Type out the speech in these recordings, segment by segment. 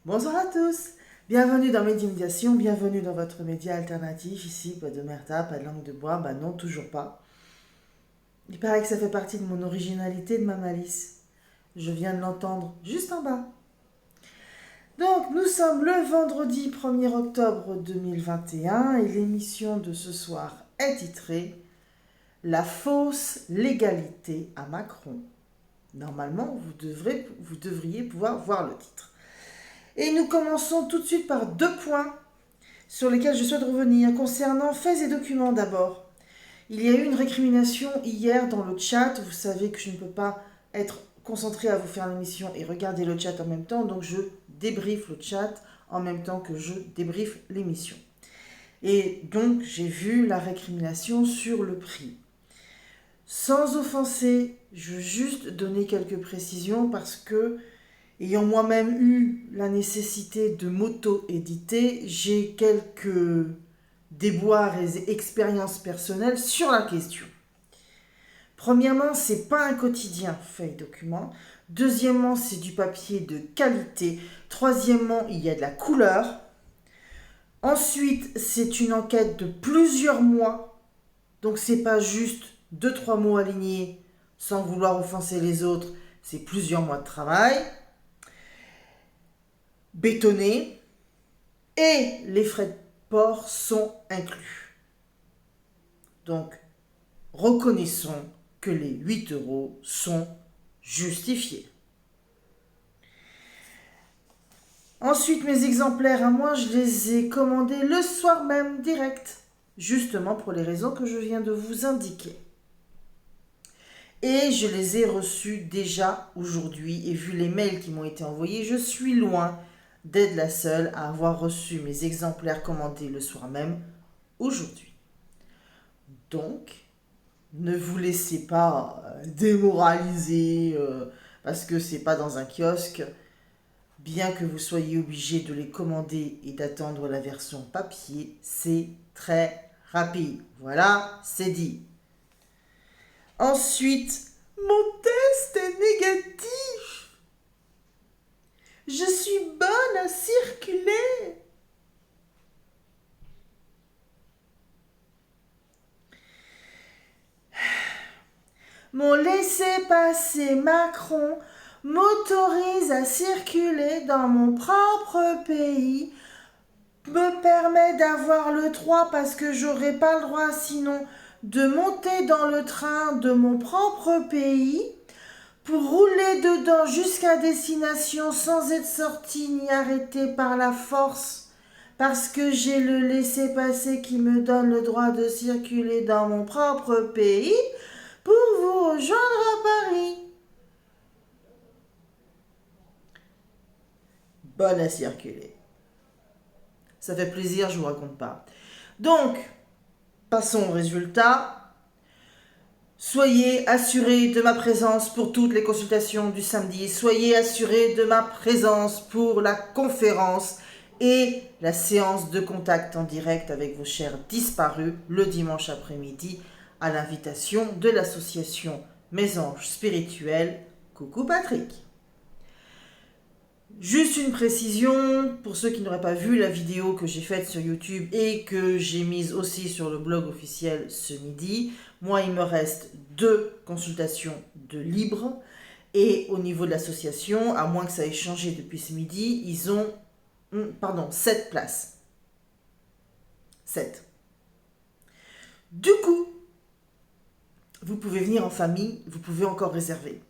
Bonjour à tous, bienvenue dans Médiumnisation, bienvenue dans votre média alternatif. Ici, pas de merda, pas de langue de bois, bah non, toujours pas. Il paraît que ça fait partie de mon originalité, de ma malice. Je viens de l'entendre juste en bas. Donc, nous sommes le vendredi 1er octobre 2021 et l'émission de ce soir est titrée « La fausse légalité à Macron ». Normalement, vous devriez pouvoir voir le titre. Et nous commençons tout de suite par 2 points sur lesquels je souhaite revenir. Concernant faits et documents d'abord. Il y a eu une récrimination hier dans le chat. Vous savez que je ne peux pas être concentrée à vous faire l'émission et regarder le chat en même temps. Donc je débriefe le chat en même temps que je débriefe l'émission. Et donc j'ai vu la récrimination sur le prix. Sans offenser, je veux juste donner quelques précisions parce que, ayant moi-même eu la nécessité de m'auto-éditer, j'ai quelques déboires et expériences personnelles sur la question. Premièrement, c'est pas un quotidien fait et document. Deuxièmement, c'est du papier de qualité. Troisièmement, il y a de la couleur. Ensuite, c'est une enquête de plusieurs mois. Donc c'est pas juste 2-3 mots alignés sans vouloir offenser les autres, c'est plusieurs mois de travail. Bétonné. Et les frais de port sont inclus. Donc, reconnaissons que les 8 € sont justifiés. Ensuite, mes exemplaires à moi, je les ai commandés le soir même direct, justement pour les raisons que je viens de vous indiquer. Et je les ai reçus déjà aujourd'hui, et vu les mails qui m'ont été envoyés, je suis loin d'être la seule à avoir reçu mes exemplaires commandés le soir même aujourd'hui. Donc, ne vous laissez pas démoraliser parce que c'est pas dans un kiosque. Bien que vous soyez obligé de les commander et d'attendre la version papier, c'est très rapide. Voilà, c'est dit. Ensuite, mon test est négatif. Je suis bonne à circuler. Mon laissez-passer Macron m'autorise à circuler dans mon propre pays, me permet d'avoir le 3 parce que j'aurais pas le droit sinon de monter dans le train de mon propre pays pour rouler dedans jusqu'à destination sans être sorti ni arrêté par la force parce que j'ai le laissez-passer qui me donne le droit de circuler dans mon propre pays pour vous rejoindre à Paris. Bonne à circuler. Ça fait plaisir, je vous raconte pas. Donc, passons au résultat. Soyez assurés de ma présence pour toutes les consultations du samedi. Soyez assurés de ma présence pour la conférence et la séance de contact en direct avec vos chers disparus le dimanche après-midi à l'invitation de l'association Mes Anges Spirituels. Coucou Patrick. Juste une précision, pour ceux qui n'auraient pas vu la vidéo que j'ai faite sur YouTube et que j'ai mise aussi sur le blog officiel ce midi, moi il me reste 2 consultations de libre et au niveau de l'association, à moins que ça ait changé depuis ce midi, ils ont 7 places. 7. Du coup, vous pouvez venir en famille, vous pouvez encore réserver.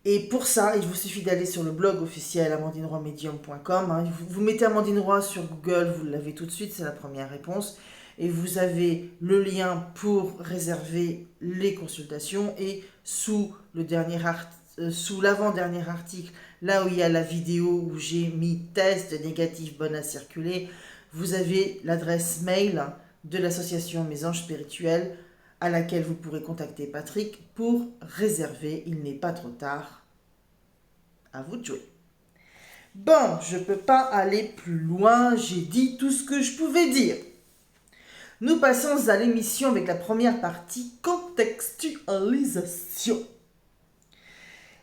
Et pour ça, il vous suffit d'aller sur le blog officiel amandineroymedium.com. Vous mettez Amandine Roy sur Google, vous l'avez tout de suite, c'est la première réponse. Et vous avez le lien pour réserver les consultations. Et sous l'avant-dernier article, là où il y a la vidéo où j'ai mis test négatif, bonne à circuler, vous avez l'adresse mail de l'association Mes Anges Spirituels à laquelle vous pourrez contacter Patrick pour réserver. Il n'est pas trop tard. À vous de jouer. Bon, je ne peux pas aller plus loin. J'ai dit tout ce que je pouvais dire. Nous passons à l'émission avec la première partie, contextualisation.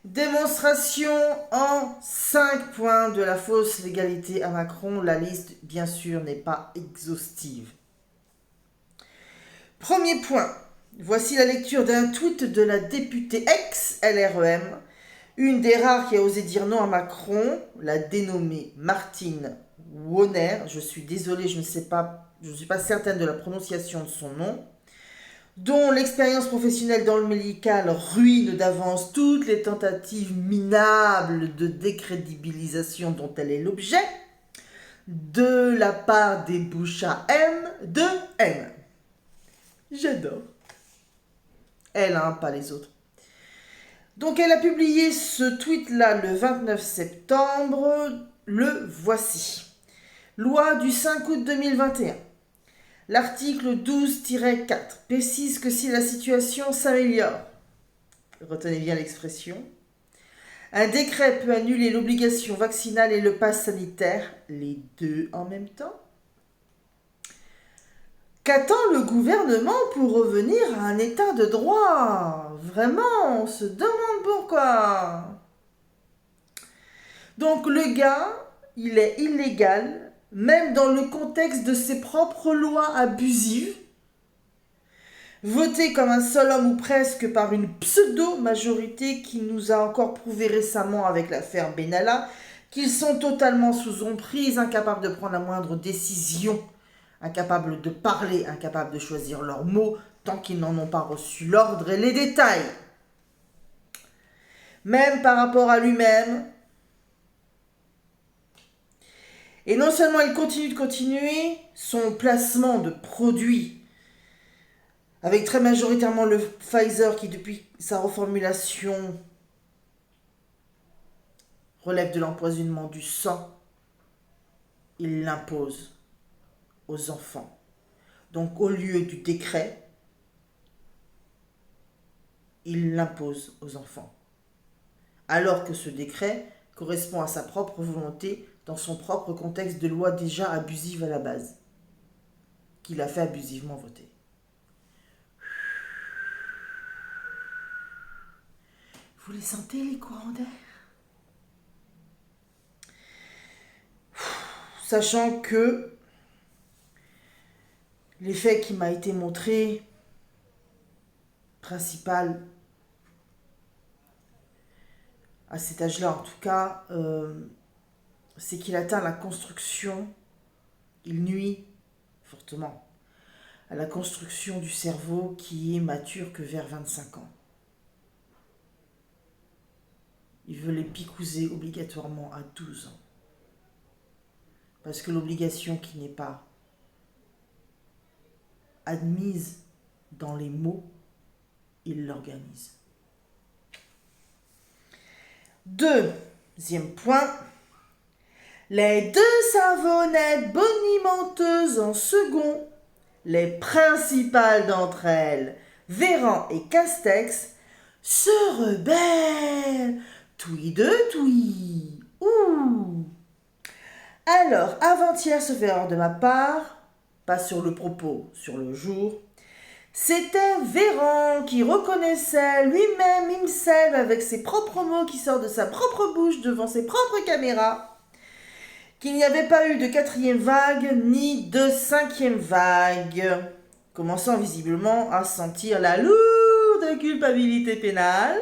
Démonstration en 5 points de la fausse légalité à Macron. La liste, bien sûr, n'est pas exhaustive. Premier point. Voici la lecture d'un tweet de la députée ex-LREM, une des rares qui a osé dire non à Macron, la dénommée Martine Warner. Je suis désolée, je ne suis pas certaine de la prononciation de son nom, dont l'expérience professionnelle dans le médical ruine d'avance toutes les tentatives minables de décrédibilisation dont elle est l'objet, de la part des bouches à M de M. J'adore. Elle, hein, pas les autres. Donc elle a publié ce tweet-là le 29 septembre, le voici. Loi du 5 août 2021. L'article 12-4 précise que si la situation s'améliore, retenez bien l'expression, un décret peut annuler l'obligation vaccinale et le pass sanitaire, les deux en même temps. Qu'attend le gouvernement pour revenir à un état de droit? Vraiment, on se demande pourquoi. Donc le gars, il est illégal, même dans le contexte de ses propres lois abusives, votées comme un seul homme ou presque par une pseudo-majorité qui nous a encore prouvé récemment avec l'affaire Benalla qu'ils sont totalement sous emprise, incapables de prendre la moindre décision, incapables de parler, incapables de choisir leurs mots tant qu'ils n'en ont pas reçu l'ordre et les détails. Même par rapport à lui-même. Et non seulement il continue de continuer son placement de produits, avec très majoritairement le Pfizer qui depuis sa reformulation relève de l'empoisonnement du sang, il l'impose aux enfants. Donc au lieu du décret, il l'impose aux enfants. Alors que ce décret correspond à sa propre volonté dans son propre contexte de loi déjà abusive à la base, qu'il a fait abusivement voter. Vous les sentez, les courants d'air? Sachant que l'effet qui m'a été montré, principal, à cet âge-là en tout cas, c'est qu'il atteint la construction, il nuit fortement à la construction du cerveau qui est mature que vers 25 ans. Il veut les picouser obligatoirement à 12 ans. Parce que l'obligation qui n'est pas admise dans les mots, il l'organise. Deuxième point, les deux savonnettes bonimenteuses en second, les principales d'entre elles, Véran et Castex, se rebellent. Tuy de tuy. Ouh. Alors, avant-hier, sauf erreur de ma part, pas sur le propos, sur le jour, c'était Véran qui reconnaissait lui-même, himself, avec ses propres mots qui sortent de sa propre bouche devant ses propres caméras, qu'il n'y avait pas eu de 4e vague ni de 5e vague, commençant visiblement à sentir la lourde culpabilité pénale,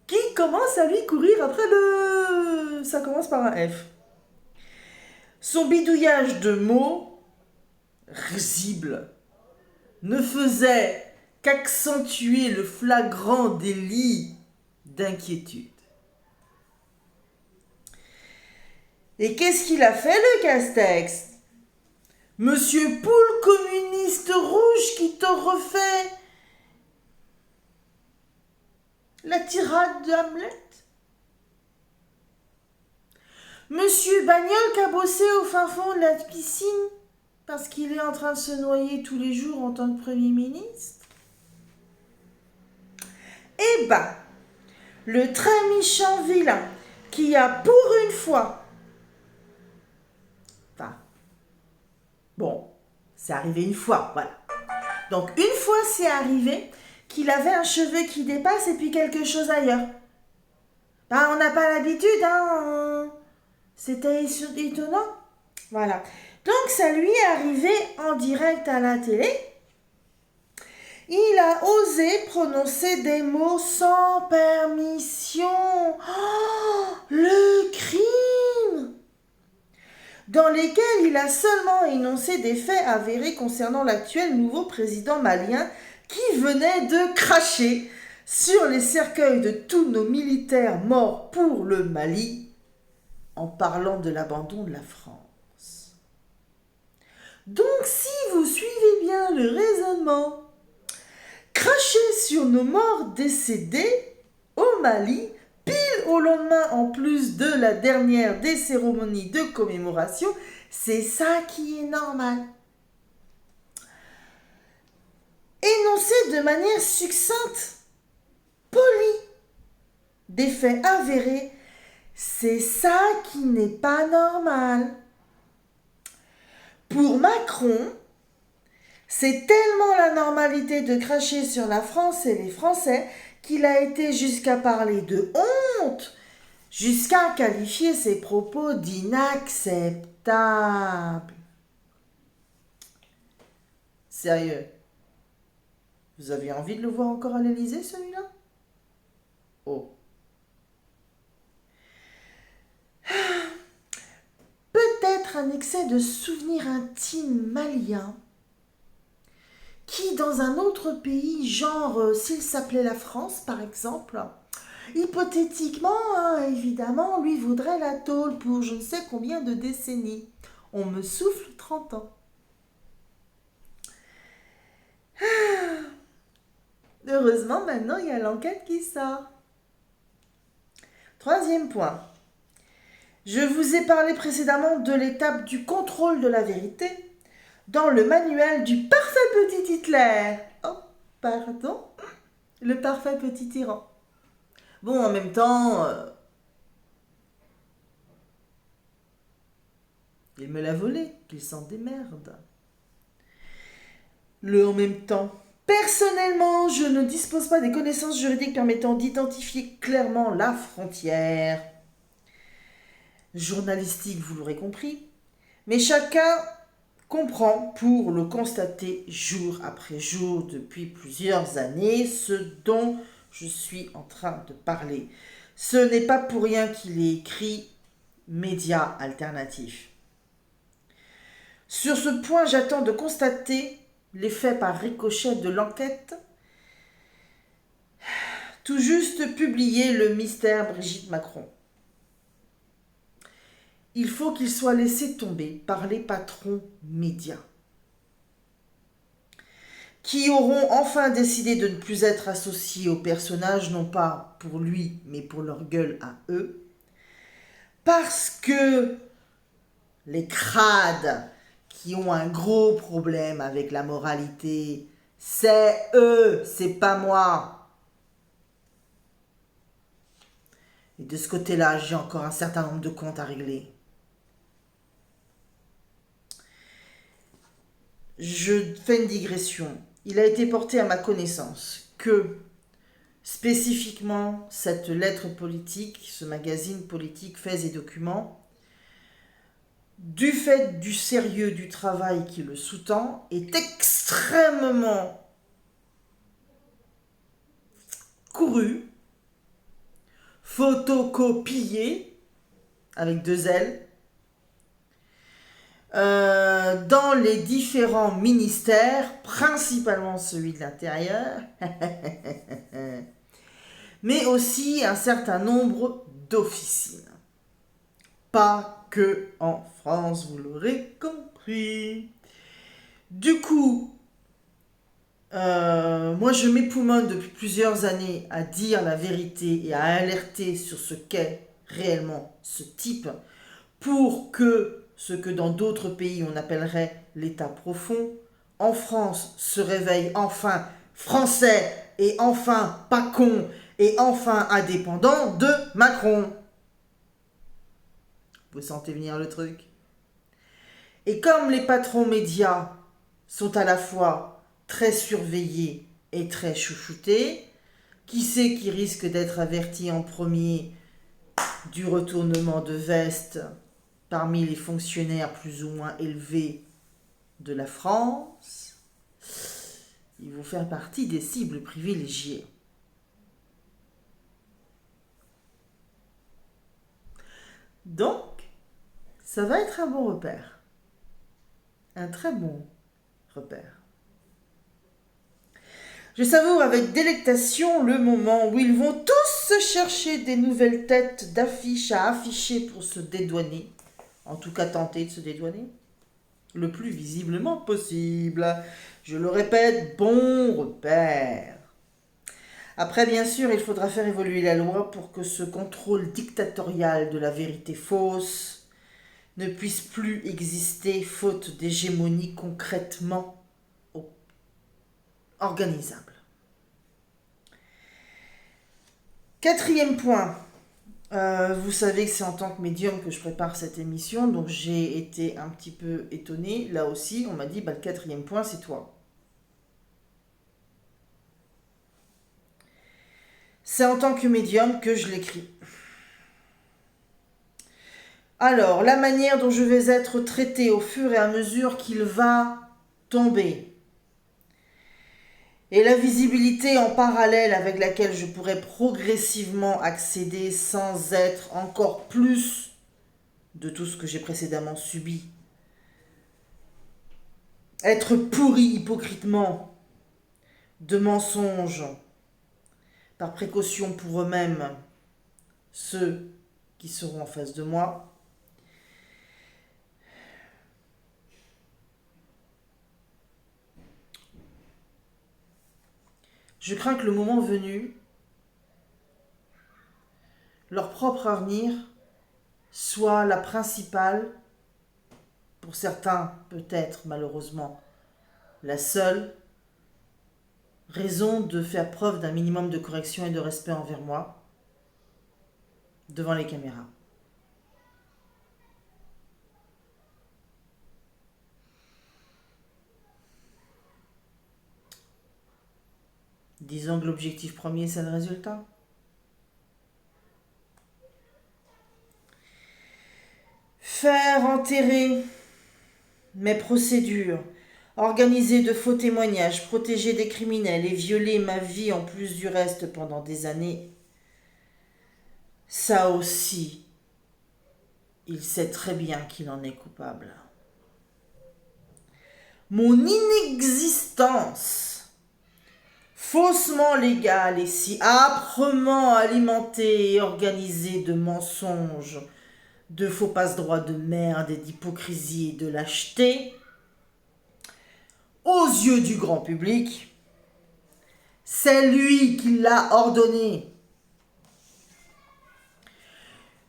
qui commence à lui courir après le... Ça commence par un F. Son bidouillage de mots, risible, ne faisait qu'accentuer le flagrant délit d'inquiétude. Et qu'est-ce qu'il a fait, le Castex? Monsieur Poule communiste rouge qui te refait la tirade de Hamlet? Monsieur Bagnol qui a bossé au fin fond de la piscine parce qu'il est en train de se noyer tous les jours en tant que Premier ministre? Eh ben, le très méchant vilain qui a pour une fois... Enfin, bon, C'est arrivé une fois, voilà. Donc une fois c'est arrivé qu'il avait un cheveu qui dépasse et puis quelque chose ailleurs. Ben, on n'a pas l'habitude, hein. C'était étonnant. Voilà. Donc ça lui est arrivé en direct à la télé. Il a osé prononcer des mots sans permission. Oh, le crime! Dans lesquels il a seulement énoncé des faits avérés concernant l'actuel nouveau président malien qui venait de cracher sur les cercueils de tous nos militaires morts pour le Mali en parlant de l'abandon de la France. Donc si vous suivez bien le raisonnement, cracher sur nos morts décédés au Mali, pile au lendemain en plus de la dernière des cérémonies de commémoration, c'est ça qui est normal. Énoncer de manière succincte, polie, des faits avérés, c'est ça qui n'est pas normal. Pour Macron, c'est tellement la normalité de cracher sur la France et les Français qu'il a été jusqu'à parler de honte, jusqu'à qualifier ses propos d'inacceptables. Sérieux, vous avez envie de le voir encore à l'Élysée, celui-là? Oh. Peut-être un excès de souvenirs intimes maliens qui, dans un autre pays, genre s'il s'appelait la France par exemple, hypothétiquement, évidemment, lui voudrait la tôle pour je ne sais combien de décennies. On me souffle 30 ans. Heureusement, maintenant, il y a l'enquête qui sort. Troisième point. Je vous ai parlé précédemment de l'étape du contrôle de la vérité dans le manuel du parfait petit Hitler. Oh, pardon, le parfait petit tyran. Bon, en même temps, il me l'a volé, qu'il s'en démerde. En même temps, personnellement, je ne dispose pas des connaissances juridiques permettant d'identifier clairement la frontière. Journalistique, vous l'aurez compris, mais chacun comprend pour le constater jour après jour depuis plusieurs années ce dont je suis en train de parler. Ce n'est pas pour rien qu'il est écrit médias alternatifs. Sur ce point, j'attends de constater les faits par ricochet de l'enquête tout juste publié le mystère Brigitte Macron. Il faut qu'il soit laissé tomber par les patrons médias, qui auront enfin décidé de ne plus être associés au personnage, non pas pour lui, mais pour leur gueule à eux, parce que les crades qui ont un gros problème avec la moralité, c'est eux, c'est pas moi. Et de ce côté-là, j'ai encore un certain nombre de comptes à régler. Je fais une digression. Il a été porté à ma connaissance que, spécifiquement, cette lettre politique, ce magazine politique Faits et Documents, du fait du sérieux du travail qui le sous-tend, est extrêmement couru, photocopié, avec 2 L, dans les différents ministères, principalement celui de l'Intérieur, mais aussi un certain nombre d'officines. Pas que en France, vous l'aurez compris. Du coup, moi je m'époumonne depuis plusieurs années à dire la vérité et à alerter sur ce qu'est réellement ce type pour que ce que dans d'autres pays on appellerait l'état profond, en France se réveille enfin français et enfin pas con et enfin indépendant de Macron. Vous sentez venir le truc? Et comme les patrons médias sont à la fois très surveillés et très chouchoutés. Qui c'est qui risque d'être averti en premier du retournement de veste parmi les fonctionnaires plus ou moins élevés de la France? Ils vont faire partie des cibles privilégiées. Donc, ça va être un bon repère. Un très bon repère. Je savoure avec délectation le moment où ils vont tous chercher des nouvelles têtes d'affiches à afficher pour se dédouaner. En tout cas, tenter de se dédouaner. Le plus visiblement possible. Je le répète, bon repère. Après, bien sûr, il faudra faire évoluer la loi pour que ce contrôle dictatorial de la vérité fausse ne puisse plus exister faute d'hégémonie concrètement organisable. Quatrième point, vous savez que c'est en tant que médium que je prépare cette émission, donc j'ai été un petit peu étonnée. Là aussi, on m'a dit, le quatrième point, c'est toi. C'est en tant que médium que je l'écris. Alors, la manière dont je vais être traité au fur et à mesure qu'il va tomber, et la visibilité en parallèle avec laquelle je pourrais progressivement accéder sans être encore plus de tout ce que j'ai précédemment subi. Être pourri hypocritement de mensonges par précaution pour eux-mêmes, ceux qui seront en face de moi. Je crains que le moment venu, leur propre avenir soit la principale, pour certains peut-être malheureusement la seule, raison de faire preuve d'un minimum de correction et de respect envers moi devant les caméras. Disons que l'objectif premier, c'est le résultat. Faire enterrer mes procédures, organiser de faux témoignages, protéger des criminels et violer ma vie en plus du reste pendant des années, ça aussi, il sait très bien qu'il en est coupable. Mon inexistence, faussement légale et si âprement alimentée et organisée de mensonges, de faux passe-droits de merde et d'hypocrisie et de lâcheté, aux yeux du grand public, c'est lui qui l'a ordonné.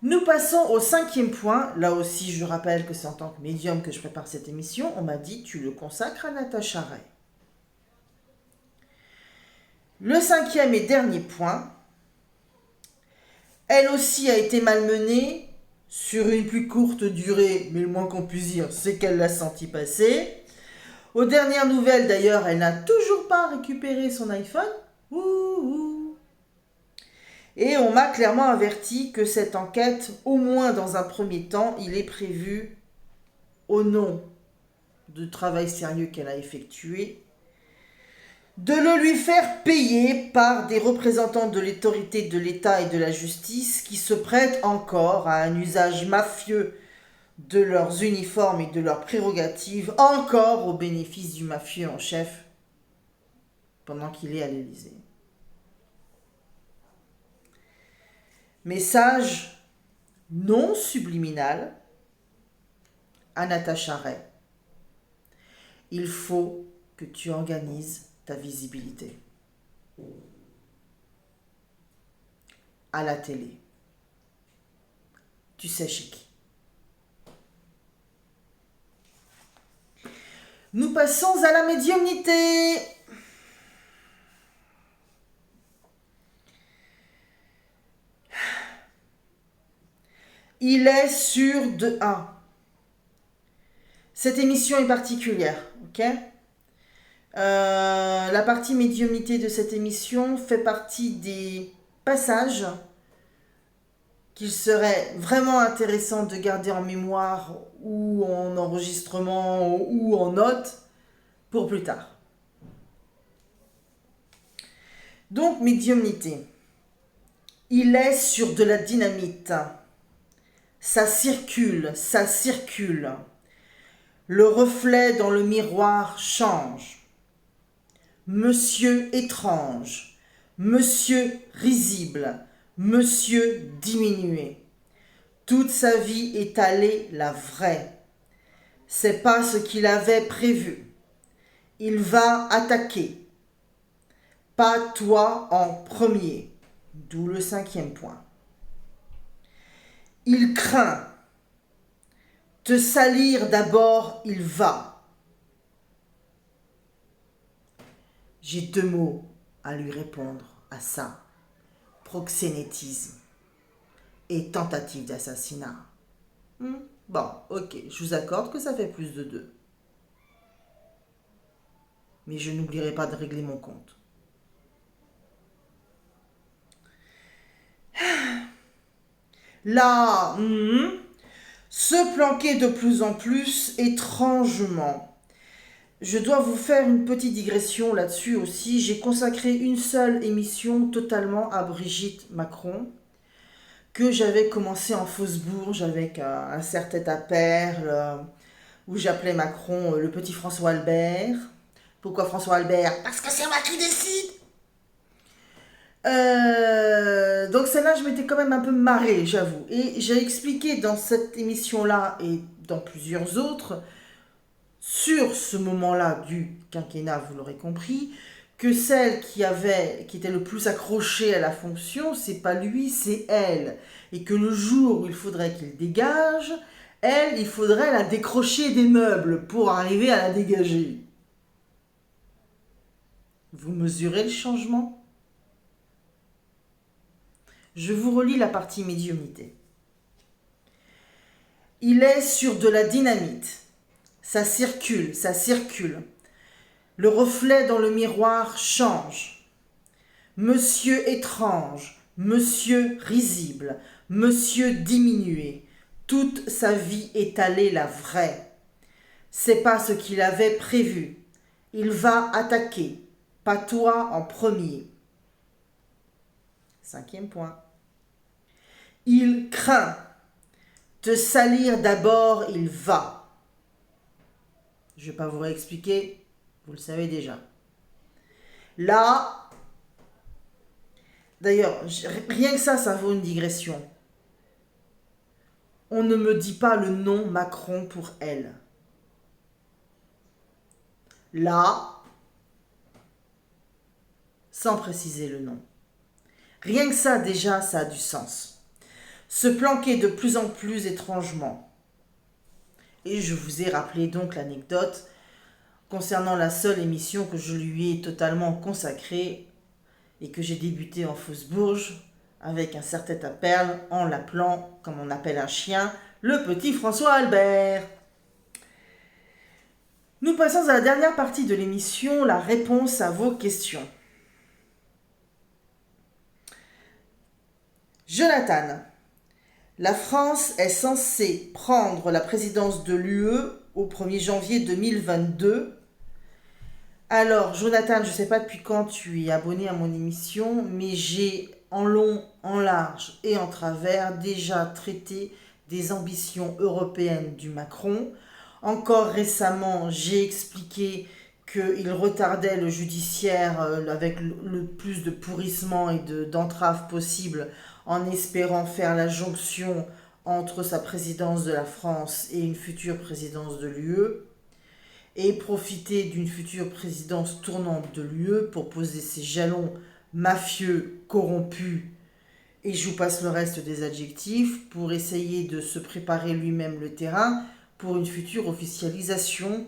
Nous passons au cinquième point. Là aussi, je rappelle que c'est en tant que médium que je prépare cette émission. On m'a dit, tu le consacres à Natacha Ray. Le cinquième et dernier point. Elle aussi a été malmenée sur une plus courte durée, mais le moins qu'on puisse dire, c'est qu'elle l'a senti passer. Aux dernières nouvelles, d'ailleurs, elle n'a toujours pas récupéré son iPhone. Et on m'a clairement averti que cette enquête, au moins dans un premier temps, il est prévu, au nom du travail sérieux qu'elle a effectué, de le lui faire payer par des représentants de l'autorité de l'État et de la justice qui se prêtent encore à un usage mafieux de leurs uniformes et de leurs prérogatives, encore au bénéfice du mafieux en chef, pendant qu'il est à l'Élysée. Message non subliminal à Natacha Ray. Il faut que tu organises ta visibilité. À la télé. Tu sais chez qui. Nous passons à la médiumnité. Il est sûr de 1. Cette émission est particulière, ok ? La partie médiumnité de cette émission fait partie des passages qu'il serait vraiment intéressant de garder en mémoire ou en enregistrement ou en note pour plus tard. Donc, médiumnité. Il est sur de la dynamite. Ça circule, ça circule. Le reflet dans le miroir change. Monsieur étrange, monsieur risible, monsieur diminué. Toute sa vie étalée la vraie. C'est pas ce qu'il avait prévu. Il va attaquer. Pas toi en premier. D'où le 5e point. Il craint. Te salir d'abord, il va. J'ai 2 mots à lui répondre à ça. Proxénétisme et tentative d'assassinat. Bon, ok, je vous accorde que ça fait plus de 2. Mais je n'oublierai pas de régler mon compte. Là, se planquer de plus en plus étrangement. Je dois vous faire une petite digression là-dessus aussi. J'ai consacré une seule émission totalement à Brigitte Macron, que j'avais commencé en fausse bourge avec un serre-tête à perles, où j'appelais Macron le petit François Albert. Pourquoi François Albert? Parce que c'est moi qui décide. Donc celle-là, je m'étais quand même un peu marrée, j'avoue. Et j'ai expliqué dans cette émission-là et dans plusieurs autres, sur ce moment-là du quinquennat, vous l'aurez compris, que celle qui était le plus accrochée à la fonction, c'est pas lui, c'est elle. Et que le jour où il faudrait qu'il dégage, elle, il faudrait la décrocher des meubles pour arriver à la dégager. Vous mesurez le changement? Je vous relis la partie médiumnité. Il est sur de la dynamite. Ça circule, ça circule. Le reflet dans le miroir change. Monsieur étrange, monsieur risible, monsieur diminué. Toute sa vie étalée la vraie. C'est pas ce qu'il avait prévu. Il va attaquer. Pas toi en premier. 5e point. Il craint. Te salir d'abord, il va. Je ne vais pas vous réexpliquer, vous le savez déjà. Là, d'ailleurs, rien que ça vaut une digression. On ne me dit pas le nom Macron pour elle. Là, sans préciser le nom. Rien que ça, déjà, ça a du sens. Se planquer de plus en plus étrangement. Et je vous ai rappelé donc l'anecdote concernant la seule émission que je lui ai totalement consacrée et que j'ai débuté en fausse bourge avec un serre-tête à perles en l'appelant, comme on appelle un chien, le petit François Albert. Nous passons à la dernière partie de l'émission, la réponse à vos questions. Jonathan, la France est censée prendre la présidence de l'UE au 1er janvier 2022. Alors, Jonathan, je ne sais pas depuis quand tu es abonné à mon émission, mais j'ai en long, en large et en travers déjà traité des ambitions européennes du Macron. Encore récemment, j'ai expliqué qu'il retardait le judiciaire avec le plus de pourrissement et d'entraves possibles en espérant faire la jonction entre sa présidence de la France et une future présidence de l'UE, et profiter d'une future présidence tournante de l'UE pour poser ses jalons mafieux, corrompus, et je vous passe le reste des adjectifs, pour essayer de se préparer lui-même le terrain pour une future officialisation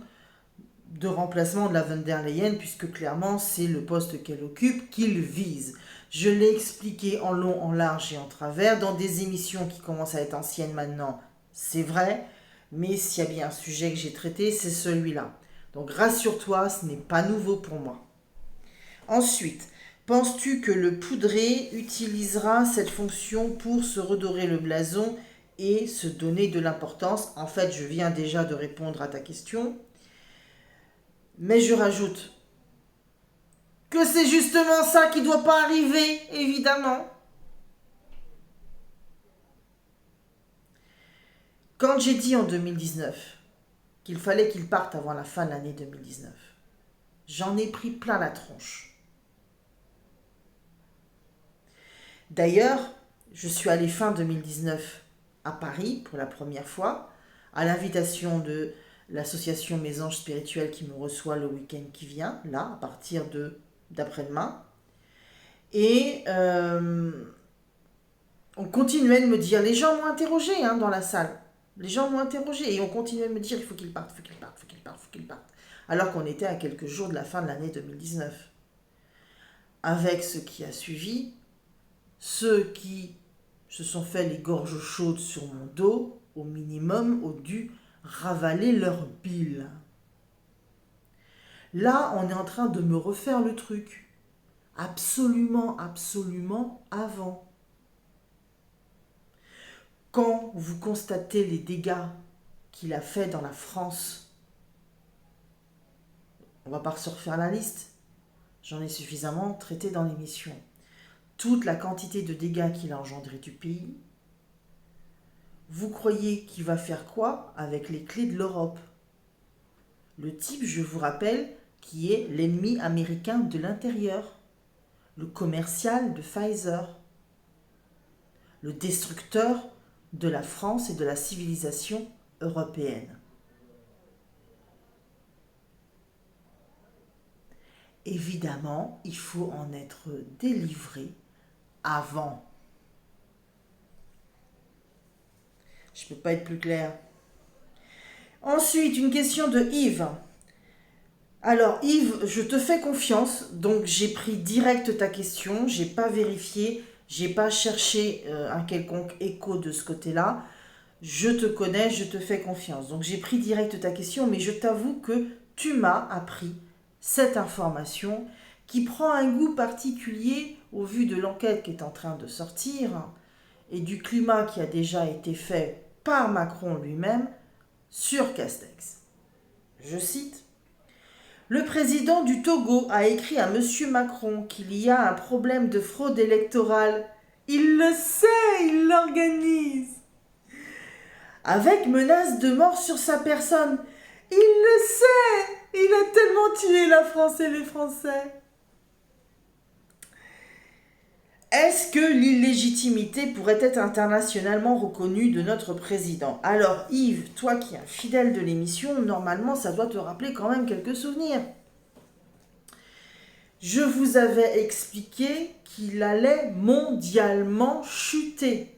de remplacement de la von der Leyen, puisque clairement c'est le poste qu'elle occupe qu'il vise. Je l'ai expliqué en long, en large et en travers dans des émissions qui commencent à être anciennes maintenant, c'est vrai, mais s'il y a bien un sujet que j'ai traité, c'est celui-là. Donc rassure-toi, ce n'est pas nouveau pour moi. Ensuite, penses-tu que le poudré utilisera cette fonction pour se redorer le blason et se donner de l'importance? En fait, je viens déjà de répondre à ta question. Mais je rajoute que c'est justement ça qui ne doit pas arriver, évidemment. Quand j'ai dit en 2019 qu'il fallait qu'il parte avant la fin de l'année 2019, j'en ai pris plein la tronche. D'ailleurs, je suis allée fin 2019 à Paris pour la première fois, à l'invitation de l'association Mes Anges Spirituels qui me reçoit le week-end qui vient, là, à partir d'après-demain. Et on continuait de me dire, les gens m'ont interrogé dans la salle, les gens m'ont interrogé et on continuait de me dire, il faut qu'il parte, il faut qu'il parte, il faut qu'il parte, il faut qu'il parte. Alors qu'on était à quelques jours de la fin de l'année 2019. Avec ce qui a suivi, ceux qui se sont fait les gorges chaudes sur mon dos, au minimum, ont dû ravaler leur bile. Là, on est en train de me refaire le truc. Absolument, absolument avant. Quand vous constatez les dégâts qu'il a fait dans la France, on va pas se refaire la liste. J'en ai suffisamment traité dans l'émission. Toute la quantité de dégâts qu'il a engendré du pays, vous croyez qu'il va faire quoi avec les clés de l'Europe? Le type, je vous rappelle, qui est l'ennemi américain de l'intérieur, le commercial de Pfizer, le destructeur de la France et de la civilisation européenne. Évidemment, il faut en être délivré avant. Je ne peux pas être plus clair. Ensuite, une question de Yves. Alors Yves, je te fais confiance, donc j'ai pris direct ta question, j'ai pas vérifié, j'ai pas cherché un quelconque écho de ce côté-là. Je te connais, je te fais confiance. Donc j'ai pris direct ta question, mais je t'avoue que tu m'as appris cette information qui prend un goût particulier au vu de l'enquête qui est en train de sortir et du climat qui a déjà été fait par Macron lui-même sur Castex. Je cite: le président du Togo a écrit à M. Macron qu'il y a un problème de fraude électorale. Il le sait, il l'organise. Avec menace de mort sur sa personne. Il le sait, il a tellement tué la France et les Français. Est-ce que l'illégitimité pourrait être internationalement reconnue de notre président? Alors Yves, toi qui es un fidèle de l'émission, normalement ça doit te rappeler quand même quelques souvenirs. Je vous avais expliqué qu'il allait mondialement chuter.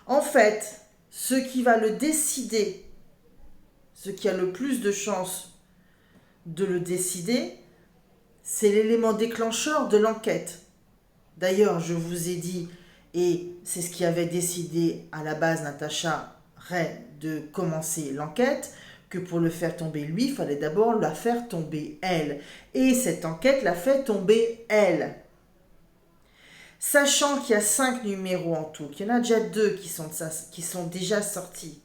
En fait, ce qui va le décider, ce qui a le plus de chances de le décider, c'est l'élément déclencheur de l'enquête. D'ailleurs, je vous ai dit, et c'est ce qui avait décidé à la base Natacha Ray de commencer l'enquête, que pour le faire tomber lui, il fallait d'abord la faire tomber elle. Et cette enquête l'a fait tomber elle. Sachant qu'il y a 5 numéros en tout, qu'il y en a déjà 2 qui sont déjà sortis,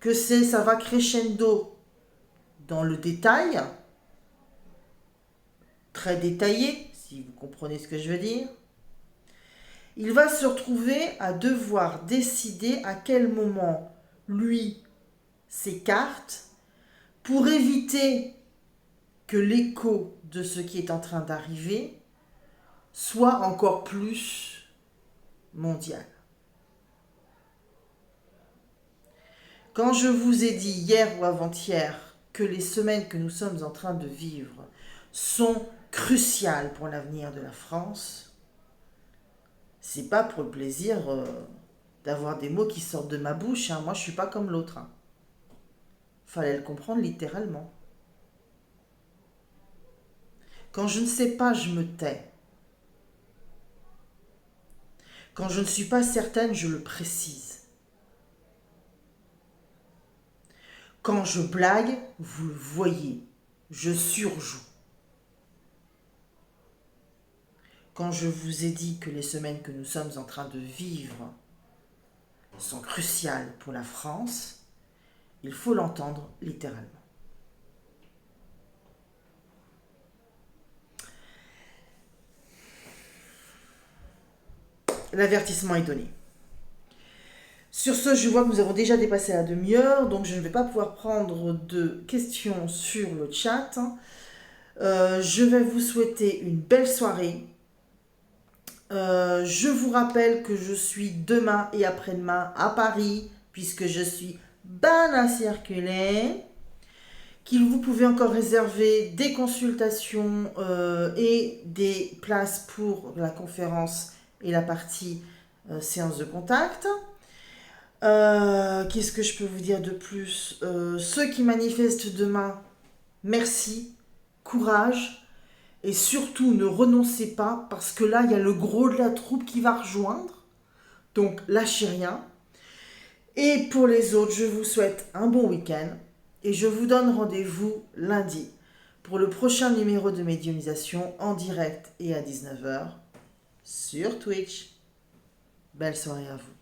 que ça va crescendo dans le détail, très détaillé, si vous comprenez ce que je veux dire, il va se retrouver à devoir décider à quel moment lui s'écarte pour éviter que l'écho de ce qui est en train d'arriver soit encore plus mondial. Quand je vous ai dit hier ou avant-hier que les semaines que nous sommes en train de vivre sont cruciales pour l'avenir de la France, c'est pas pour le plaisir d'avoir des mots qui sortent de ma bouche. Moi, je suis pas comme l'autre. Fallait le comprendre littéralement. Quand je ne sais pas, je me tais. Quand je ne suis pas certaine, je le précise. Quand je blague, vous le voyez, je surjoue. Quand je vous ai dit que les semaines que nous sommes en train de vivre sont cruciales pour la France, il faut l'entendre littéralement. L'avertissement est donné. Sur ce, je vois que nous avons déjà dépassé la demi-heure, donc je ne vais pas pouvoir prendre de questions sur le chat. Je vais vous souhaiter une belle soirée. Je vous rappelle que je suis demain et après-demain à Paris, puisque je suis bonne à circuler. Vous pouvez encore réserver des consultations et des places pour la conférence et la partie séance de contact. Qu'est-ce que je peux vous dire de plus? Ceux qui manifestent demain, merci, courage, et surtout ne renoncez pas, parce que là, il y a le gros de la troupe qui va rejoindre, donc lâchez rien. Et pour les autres, je vous souhaite un bon week-end, et je vous donne rendez-vous lundi pour le prochain numéro de médiumisation en direct et à 19h sur Twitch. Belle soirée à vous.